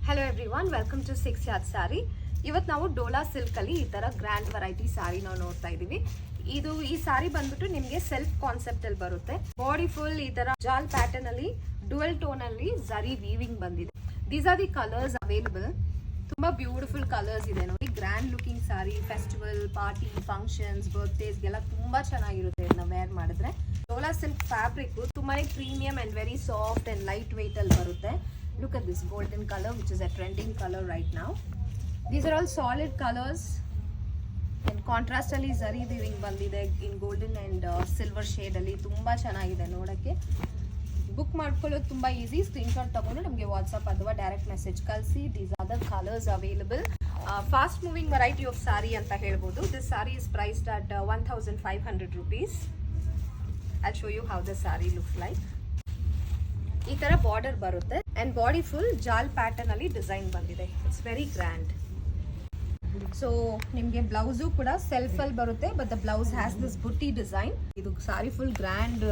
Hello everyone, welcome to 6 yard sari. ಇವತ್ತು ನಾವು ಡೋಲಾ ಸಿಲ್ಕಲ್ಲಿ ಈ ಥರ ಗ್ರ್ಯಾಂಡ್ ವೆರೈಟಿ ಸ್ಯಾರಿ ನಾವು ನೋಡ್ತಾ ಇದ್ದೀವಿ. ಈ ಸ್ಯಾರಿ ಬಂದ್ಬಿಟ್ಟು ನಿಮಗೆ ಸೆಲ್ಫ್ ಕಾನ್ಸೆಪ್ಟ್ ಅಲ್ಲಿ ಬರುತ್ತೆ. ಬಾಡಿ ಫುಲ್ ಈ ತರ ಜಾಲ್ ಪ್ಯಾಟರ್ನ್ ಅಲ್ಲಿ ಡುವೆಲ್ ಟೋನ್ ಅಲ್ಲಿ ಜರಿ ವೀವಿಂಗ್ ಬಂದಿದೆ. These are the colours available. ತುಂಬಾ ಬ್ಯೂಟಿಫುಲ್ ಕಲರ್ಸ್ ಇದೆ ನೋಡಿ. Grand looking sari, festival, party, functions, ಬರ್ತ್ಡೇಸ್ಗೆಲ್ಲ ತುಂಬಾ ಚೆನ್ನಾಗಿರುತ್ತೆ ಇದನ್ನ ವೇರ್ ಮಾಡಿದ್ರೆ. ಡೋಲಾ ಸಿಲ್ಕ್ ಫ್ಯಾಬ್ರಿಕ್ ತುಂಬಾನೇ premium and very soft and lightweight ಅಲ್ಲಿ ಬರುತ್ತೆ. Look at this golden color, which is a trending color right now. These are all solid colors. In contrast ಅಲ್ಲಿ zari weaving ಬಂದಿದೆ in golden and silver shade ಅಲ್ಲಿ. ತುಂಬಾ ಚೆನ್ನಾಗಿದೆ ನೋಡಕ್ಕೆ. Book ಮಾಡ್ಕೊಳ್ಳೋದು ತುಂಬಾ ಈಸಿ. ಸ್ಕ್ರೀನ್ಶಾಟ್ ತಗೊಂಡು ನಮಗೆ ವಾಟ್ಸ್ಆಪ್ ಅಥವಾ ಡೈರೆಕ್ಟ್ ಮೆಸೇಜ್ ಕಳಿಸಿ. These are the colors available. Fast moving variety of saree ಅಂತ ಹೇಳ್ಬೋದು. This saree is priced at 1500 rupees. I'll show you how the saree looks like. ಈ ತರ ಬಾರ್ಡರ್ ಬರುತ್ತೆ ಅಂಡ್ ಬಾಡಿ ಫುಲ್ ಜಾಲ್ pattern ಅಲ್ಲಿ design ಬಂದಿದೆ. It's very grand. So ನಿಮಗೆ blouse ಕೂಡ ಸೆಲ್ಫ್ ಅಲ್ಲಿ ಬರುತ್ತೆ, but the blouse has this ಬುಟ್ಟಿ ಡಿಸೈನ್. ಇದು ಸಾರಿ ಫುಲ್ ಗ್ರ್ಯಾಂಡ್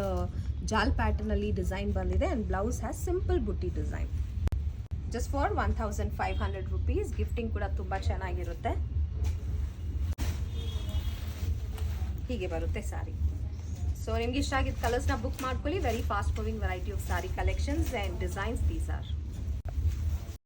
ಜಾಲ್ ಪ್ಯಾಟರ್ನ್ ಅಲ್ಲಿ ಡಿಸೈನ್ ಬಂದಿದೆ ಅಂಡ್ ಬ್ಲೌಸ್ ಹ್ಯಾಸ್ ಸಿಂಪಲ್ ಬುಟ್ಟಿ design. Just for 1500 rupees. Gifting ಕೂಡ ತುಂಬಾ ಚೆನ್ನಾಗಿರುತ್ತೆ. ಹೀಗೆ ಬರುತ್ತೆ ಸಾರಿ. ಸೊ ನಿಮ್ಗೆ ಇಷ್ಟ ಆಗಿದ್ದ ಕಲರ್ಸ್ನ ಬುಕ್ ಮಾಡ್ಕೊಳ್ಳಿ. Very fast moving variety of sorry collections and designs these are.